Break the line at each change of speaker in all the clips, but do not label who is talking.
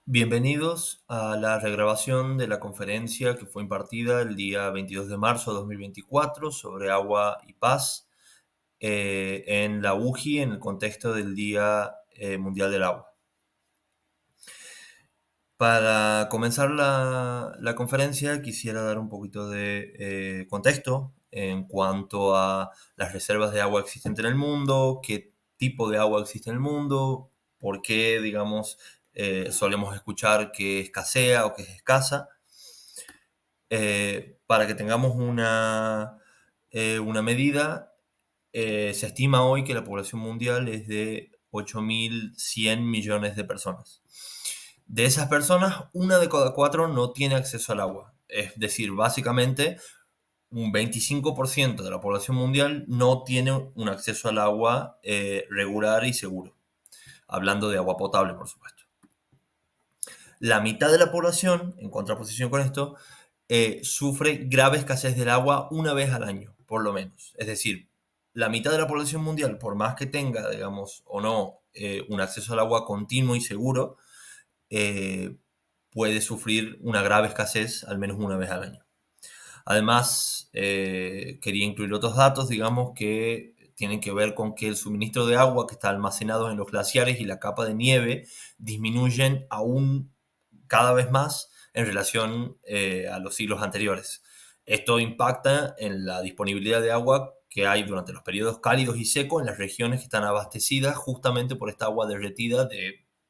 Bienvenidos a la regrabación de la conferencia que fue impartida el día 22 de marzo de 2024 sobre agua y paz en la UJI en el contexto del Día Mundial del Agua. Para comenzar la conferencia quisiera dar un poquito de contexto en cuanto a las reservas de agua existentes en el mundo, qué tipo de agua existe en el mundo, por qué, digamos, solemos escuchar que escasea o que es escasa, para que tengamos una medida. Se estima hoy que la población mundial es de 8.100 millones de personas. De esas personas, una de cada cuatro no tiene acceso al agua. Es decir, básicamente un 25% de la población mundial no tiene un acceso al agua regular y seguro. Hablando de agua potable, por supuesto. La mitad de la población, en contraposición con esto, sufre grave escasez del agua una vez al año, por lo menos. Es decir, la mitad de la población mundial, por más que tenga, digamos, o no, un acceso al agua continuo y seguro, eh, puede sufrir una grave escasez al menos una vez al año. Además, quería incluir otros datos, digamos, que tienen que ver con que el suministro de agua que está almacenado en los glaciares y la capa de nieve disminuyen aún cada vez más en relación a los siglos anteriores. Esto impacta en la disponibilidad de agua que hay durante los periodos cálidos y secos en las regiones que están abastecidas justamente por esta agua derretida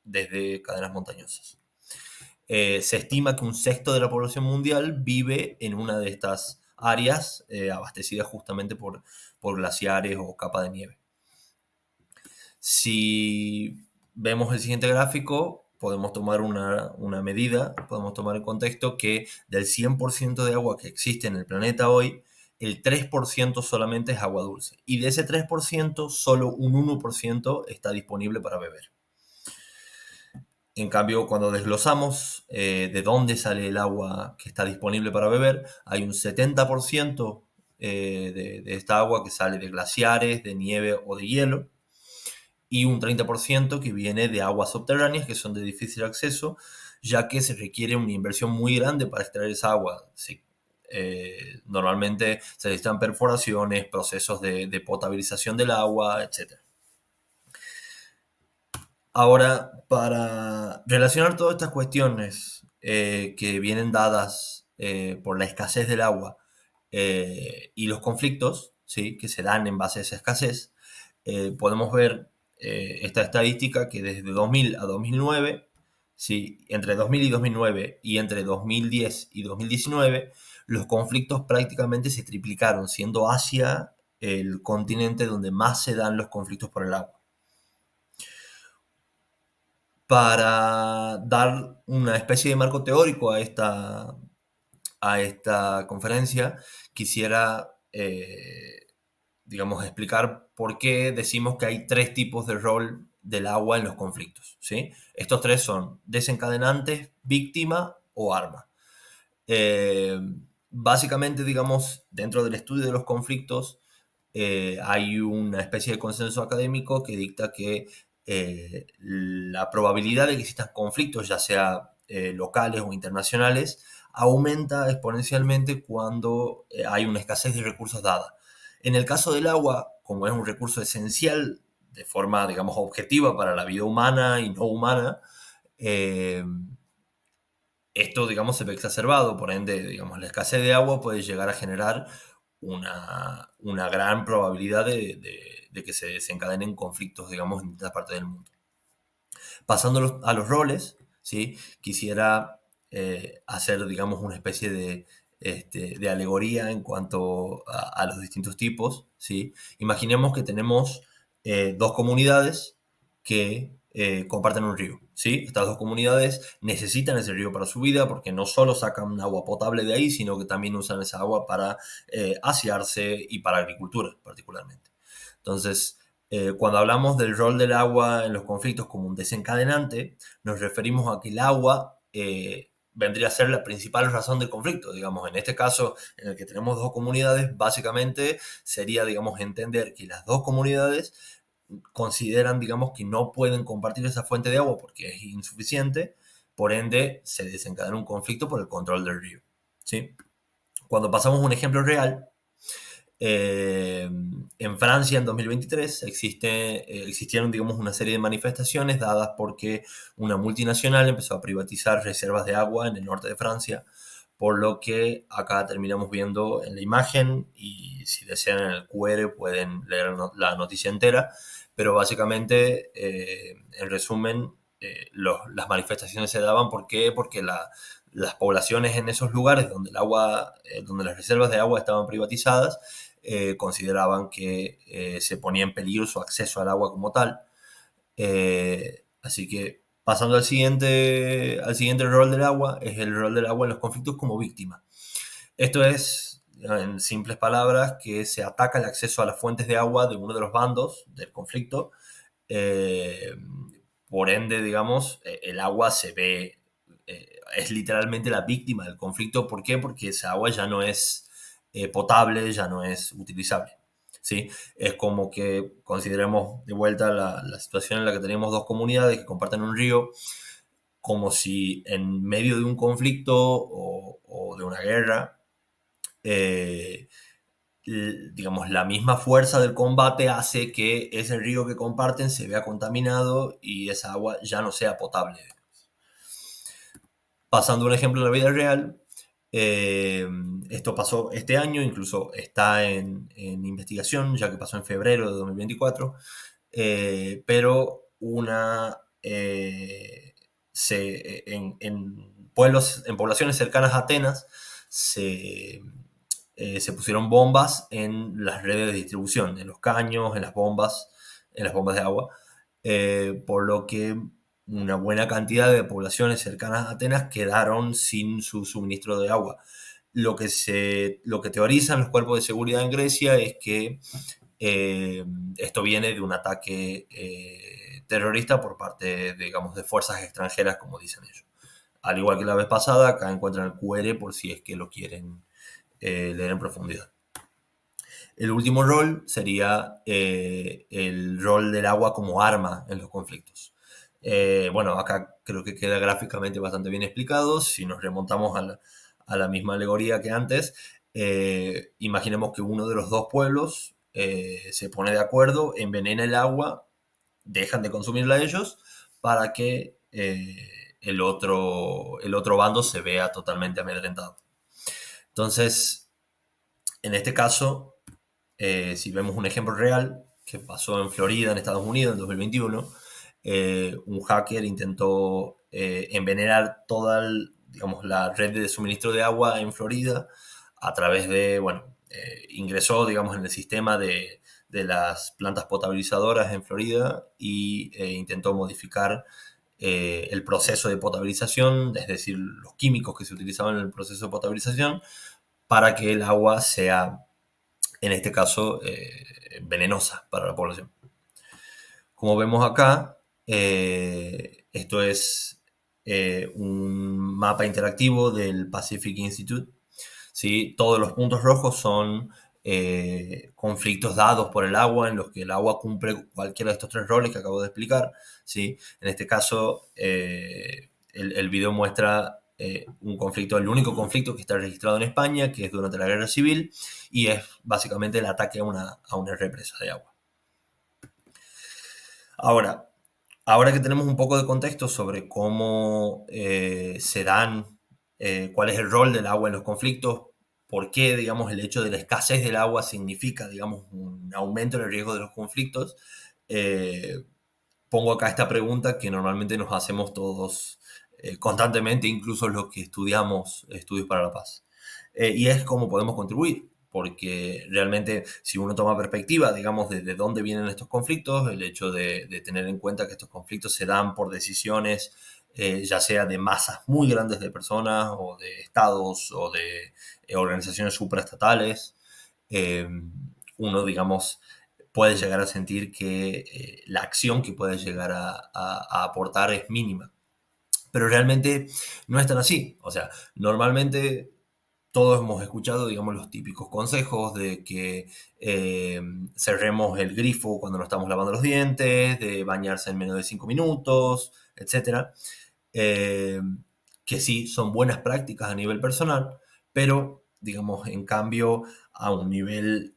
desde cadenas montañosas. Se estima que un sexto de la población mundial vive en una de estas áreas abastecidas justamente por glaciares o capa de nieve. Si vemos el siguiente gráfico, podemos tomar una medida, podemos tomar en contexto que del 100% de agua que existe en el planeta hoy, el 3% solamente es agua dulce. Y de ese 3%, solo un 1% está disponible para beber. En cambio, cuando desglosamos de dónde sale el agua que está disponible para beber, hay un 70% de esta agua que sale de glaciares, de nieve o de hielo, y un 30% que viene de aguas subterráneas que son de difícil acceso, ya que se requiere una inversión muy grande para extraer esa agua. Sí, normalmente se necesitan perforaciones, procesos de potabilización del agua, etc. Ahora, para relacionar todas estas cuestiones que vienen dadas por la escasez del agua y los conflictos, ¿sí?, que se dan en base a esa escasez, podemos ver esta estadística que desde 2000 a 2009, ¿sí?, entre 2000 y 2009 y entre 2010 y 2019, los conflictos prácticamente se triplicaron, siendo Asia el continente donde más se dan los conflictos por el agua. Para dar una especie de marco teórico a esta conferencia, quisiera, digamos, explicar por qué decimos que hay tres tipos de rol del agua en los conflictos, ¿sí? Estos tres son desencadenantes, víctima o arma. Eh, Básicamente, digamos, dentro del estudio de los conflictos, hay una especie de consenso académico que dicta que la probabilidad de que existan conflictos, ya sea locales o internacionales, aumenta exponencialmente cuando hay una escasez de recursos dada. En el caso del agua, como es un recurso esencial de forma, digamos, objetiva para la vida humana y no humana, eh, esto, digamos, se ve exacerbado, por ende, digamos, la escasez de agua puede llegar a generar una gran probabilidad de que se desencadenen conflictos, digamos, en distintas partes del mundo. Pasando a los roles, ¿sí?, quisiera hacer, digamos, una especie de alegoría en cuanto a los distintos tipos, ¿sí? Imaginemos que tenemos dos comunidades que comparten un río, ¿sí? Estas dos comunidades necesitan ese río para su vida porque no solo sacan agua potable de ahí, sino que también usan esa agua para asearse y para agricultura, particularmente. Entonces, cuando hablamos del rol del agua en los conflictos como un desencadenante, nos referimos a que el agua vendría a ser la principal razón del conflicto. Digamos, en este caso, en el que tenemos dos comunidades, básicamente sería, digamos, entender que las dos comunidades consideran, digamos, que no pueden compartir esa fuente de agua porque es insuficiente, por ende se desencadena un conflicto por el control del río, ¿sí? Cuando pasamos a un ejemplo real, en Francia en 2023 existieron, digamos, una serie de manifestaciones dadas porque una multinacional empezó a privatizar reservas de agua en el norte de Francia, por lo que acá terminamos viendo en la imagen, y si desean en el QR pueden leer la noticia entera, pero básicamente, en resumen, las manifestaciones se daban, ¿por qué? Porque las poblaciones en esos lugares donde donde las reservas de agua estaban privatizadas, consideraban que se ponía en peligro su acceso al agua como tal. Así que pasando al siguiente rol del agua, es el rol del agua en los conflictos como víctima. Esto es, en simples palabras, que se ataca el acceso a las fuentes de agua de uno de los bandos del conflicto. eh, por ende, digamos, el agua se ve, es literalmente la víctima del conflicto. ¿Por qué? Porque esa agua ya no es potable, ya no es utilizable. ¿Sí? Es como que consideremos de vuelta la situación en la que tenemos dos comunidades que comparten un río, como si en medio de un conflicto o de una guerra, eh, digamos, la misma fuerza del combate hace que ese río que comparten se vea contaminado y esa agua ya no sea potable. Pasando un ejemplo en la vida real, esto pasó este año, incluso está en investigación, ya que pasó en febrero de 2024, pero en poblaciones cercanas a Atenas se pusieron bombas en las redes de distribución, en los caños, en las bombas de agua, por lo que una buena cantidad de poblaciones cercanas a Atenas quedaron sin su suministro de agua. Lo que teorizan los cuerpos de seguridad en Grecia es que eh, esto viene de un ataque terrorista por parte, digamos, de fuerzas extranjeras, como dicen ellos. Al igual que la vez pasada, acá encuentran el QR por si es que lo quieren leer en profundidad. El último rol sería el rol del agua como arma en los conflictos. Bueno, acá creo que queda gráficamente bastante bien explicado. Si nos remontamos a la misma alegoría que antes, imaginemos que uno de los dos pueblos se pone de acuerdo, envenena el agua, dejan de consumirla ellos para que el otro bando se vea totalmente amedrentado. Entonces, en este caso, si vemos un ejemplo real que pasó en Florida, en Estados Unidos, en 2021, un hacker intentó envenenar toda digamos, la red de suministro de agua en Florida a través de, bueno, ingresó, digamos, en el sistema de las plantas potabilizadoras en Florida y intentó modificar el proceso de potabilización, es decir, los químicos que se utilizaban en el proceso de potabilización, para que el agua sea, en este caso, venenosa para la población. Como vemos acá, esto es un mapa interactivo del Pacific Institute. ¿Sí? Todos los puntos rojos son conflictos dados por el agua, en los que el agua cumple cualquiera de estos tres roles que acabo de explicar. ¿Sí? En este caso, el video muestra un conflicto, el único conflicto que está registrado en España, que es durante la Guerra Civil, y es básicamente el ataque a una represa de agua. Ahora, ahora que tenemos un poco de contexto sobre cómo se dan, cuál es el rol del agua en los conflictos, por qué, digamos, el hecho de la escasez del agua significa, digamos, un aumento en el riesgo de los conflictos, eh, pongo acá esta pregunta que normalmente nos hacemos todos constantemente, incluso los que estudiamos estudios para la paz. Y es cómo podemos contribuir, porque realmente si uno toma perspectiva, digamos, de dónde vienen estos conflictos, el hecho de tener en cuenta que estos conflictos se dan por decisiones, ya sea de masas muy grandes de personas o de estados o de organizaciones supraestatales, eh, uno, digamos, puedes llegar a sentir que la acción que puedes llegar a aportar es mínima. Pero realmente no es tan así. O sea, normalmente todos hemos escuchado, digamos, los típicos consejos de que cerremos el grifo cuando nos estamos lavando los dientes, de bañarse en menos de 5 minutos, etcétera. eh, que sí son buenas prácticas a nivel personal, pero, digamos, en cambio, a un nivel,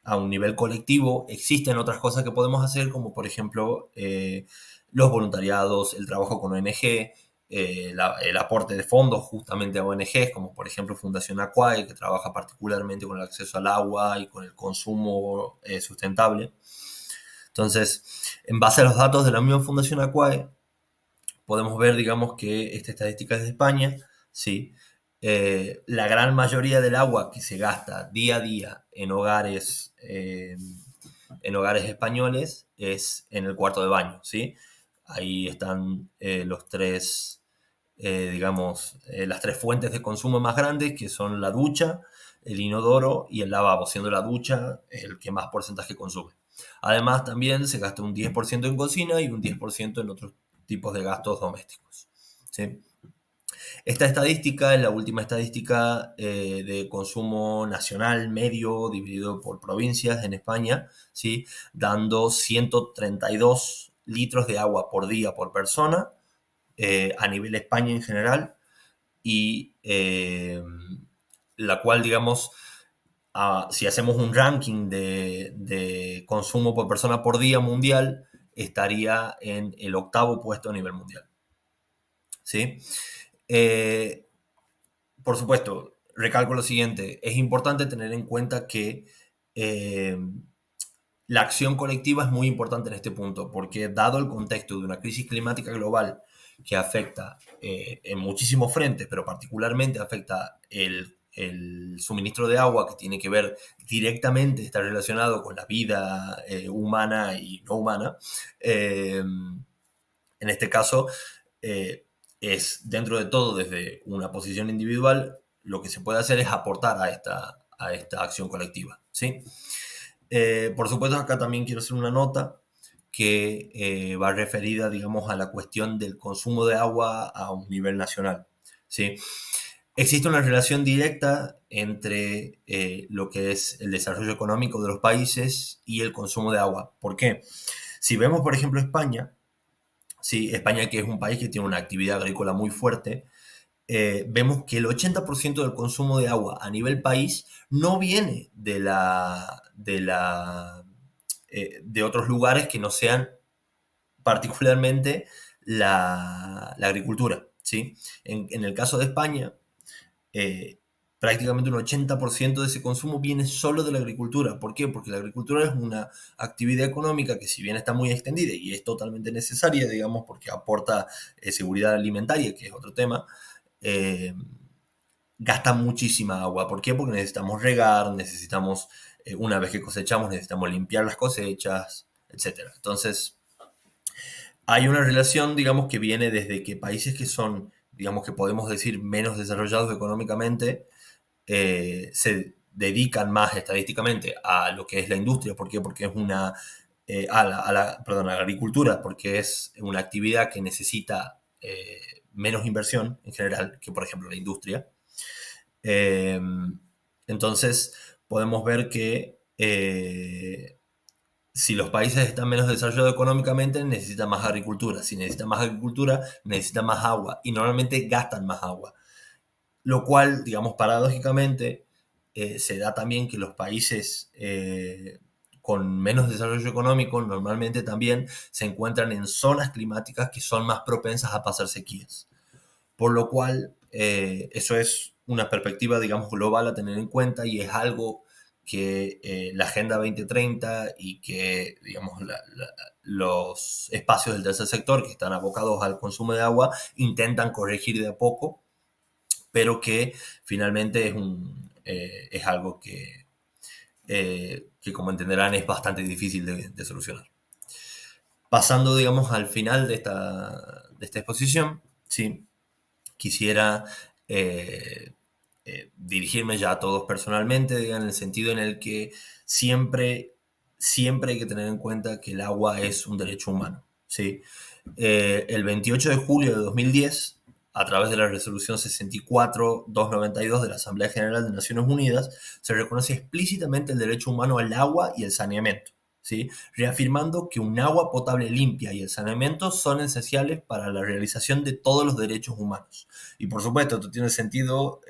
a un nivel colectivo, existen otras cosas que podemos hacer, como por ejemplo los voluntariados, el trabajo con ONG, el aporte de fondos justamente a ONGs, como por ejemplo Fundación Aquae, que trabaja particularmente con el acceso al agua y con el consumo sustentable. Entonces, en base a los datos de la misma Fundación Aquae, podemos ver, digamos, que esta estadística es de España, ¿sí? La gran mayoría del agua que se gasta día a día en hogares españoles es en el cuarto de baño, ¿sí? Ahí están los tres, digamos, las tres fuentes de consumo más grandes, que son la ducha, el inodoro y el lavabo, siendo la ducha el que más porcentaje consume. Además, también se gasta un 10% en cocina y un 10% en otros tipos de gastos domésticos. ¿Sí? Esta estadística es la última estadística de consumo nacional medio dividido por provincias en España, ¿sí? Dando 132 litros de agua por día por persona a nivel España en general y la cual, digamos, si hacemos un ranking de consumo por persona por día mundial, estaría en el octavo puesto a nivel mundial. ¿Sí? Eh, por supuesto, recalco lo siguiente, es importante tener en cuenta que eh, la acción colectiva es muy importante en este punto, porque dado el contexto de una crisis climática global que afecta en muchísimos frentes, pero particularmente afecta el suministro de agua, que tiene que ver directamente, está relacionado con la vida humana y no humana, en este caso es dentro de todo desde una posición individual, lo que se puede hacer es aportar a esta acción colectiva, ¿sí? Por supuesto, acá también quiero hacer una nota que va referida, digamos, a la cuestión del consumo de agua a un nivel nacional. ¿Sí? Existe una relación directa entre lo que es el desarrollo económico de los países y el consumo de agua. ¿Por qué? Si vemos, por ejemplo, España, sí, España, que es un país que tiene una actividad agrícola muy fuerte, vemos que el 80% del consumo de agua a nivel país no viene de otros lugares que no sean particularmente la agricultura. ¿Sí? En el caso de España, eh, prácticamente un 80% de ese consumo viene solo de la agricultura. ¿Por qué? Porque la agricultura es una actividad económica que, si bien está muy extendida y es totalmente necesaria, digamos, porque aporta seguridad alimentaria, que es otro tema, eh, gasta muchísima agua. ¿Por qué? Porque necesitamos regar, necesitamos, una vez que cosechamos, necesitamos limpiar las cosechas, etcétera. Entonces, hay una relación, digamos, que viene desde que países que son, digamos, que podemos decir menos desarrollados económicamente, se dedican más estadísticamente a lo que es la industria. ¿Por qué? Porque es una, perdón, a la agricultura, porque es una actividad que necesita menos inversión en general que, por ejemplo, la industria. Eh, entonces, podemos ver que si los países están menos desarrollados económicamente, necesitan más agricultura. Si necesitan más agricultura, necesitan más agua. Y normalmente gastan más agua. Lo cual, digamos, paradójicamente, se da también que los países con menos desarrollo económico normalmente también se encuentran en zonas climáticas que son más propensas a pasar sequías. Por lo cual, eso es una perspectiva, digamos, global a tener en cuenta, y es algo que la Agenda 2030 y que, digamos, los espacios del tercer sector que están abocados al consumo de agua intentan corregir de a poco, pero que finalmente es algo que, como entenderán, es bastante difícil de solucionar. Pasando, digamos, al final de esta exposición, ¿sí? Quisiera eh, dirigirme ya a todos personalmente, en el sentido en el que siempre hay que tener en cuenta que el agua es un derecho humano. ¿Sí? El 28 de julio de 2010, a través de la resolución 64-292 de la Asamblea General de Naciones Unidas, se reconoce explícitamente el derecho humano al agua y el saneamiento. ¿sí? Reafirmando que un agua potable limpia y el saneamiento son esenciales para la realización de todos los derechos humanos. Y por supuesto, esto tiene sentido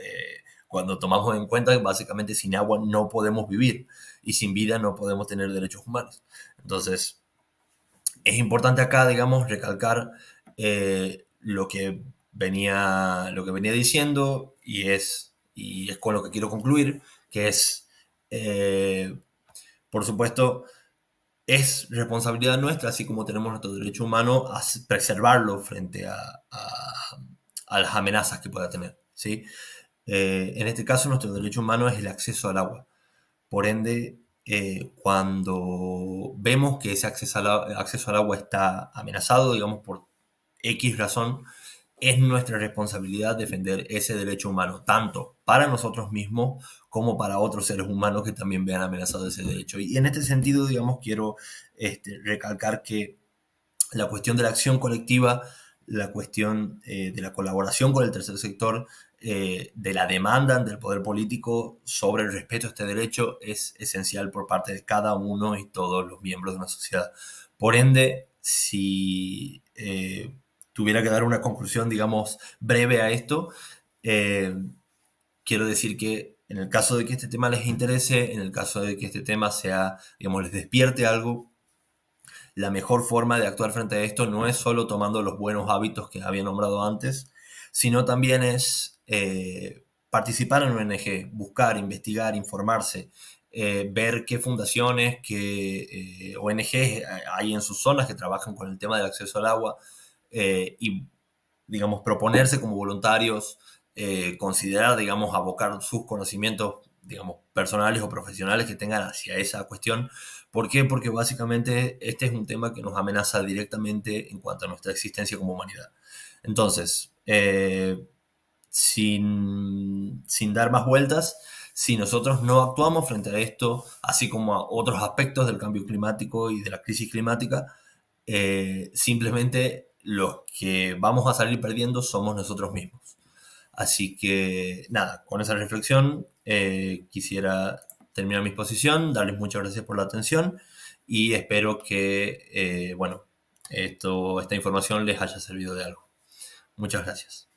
cuando tomamos en cuenta que básicamente sin agua no podemos vivir y sin vida no podemos tener derechos humanos. Entonces, es importante acá, digamos, recalcar lo que venía diciendo y es con lo que quiero concluir, que es, eh, por supuesto, es responsabilidad nuestra, así como tenemos nuestro derecho humano, a preservarlo frente a las amenazas que pueda tener, ¿sí? En este caso, nuestro derecho humano es el acceso al agua. Por ende, cuando vemos que ese acceso al agua está amenazado, digamos, por X razón, es nuestra responsabilidad defender ese derecho humano, tanto para nosotros mismos como para otros seres humanos que también vean amenazado ese derecho. Y en este sentido, digamos, quiero recalcar que la cuestión de la acción colectiva, la cuestión de la colaboración con el tercer sector, de la demanda del poder político sobre el respeto a este derecho es esencial por parte de cada uno y todos los miembros de una sociedad. Por ende, si tuviera que dar una conclusión, digamos, breve a esto, eh, quiero decir que en el caso de que este tema les interese, en el caso de que este tema sea, digamos, les despierte algo, la mejor forma de actuar frente a esto no es solo tomando los buenos hábitos que había nombrado antes, sino también es participar en ONG, buscar, investigar, informarse, ver qué fundaciones, qué ONG hay en sus zonas que trabajan con el tema del acceso al agua y, digamos, proponerse como voluntarios, considerar, digamos, abocar sus conocimientos, digamos, personales o profesionales que tengan hacia esa cuestión. ¿Por qué? Porque básicamente este es un tema que nos amenaza directamente en cuanto a nuestra existencia como humanidad. Entonces, sin dar más vueltas, si nosotros no actuamos frente a esto, así como a otros aspectos del cambio climático y de la crisis climática, simplemente los que vamos a salir perdiendo somos nosotros mismos. Así que nada, con esa reflexión quisiera terminar mi exposición, darles muchas gracias por la atención y espero que, bueno, esta información les haya servido de algo. Muchas gracias.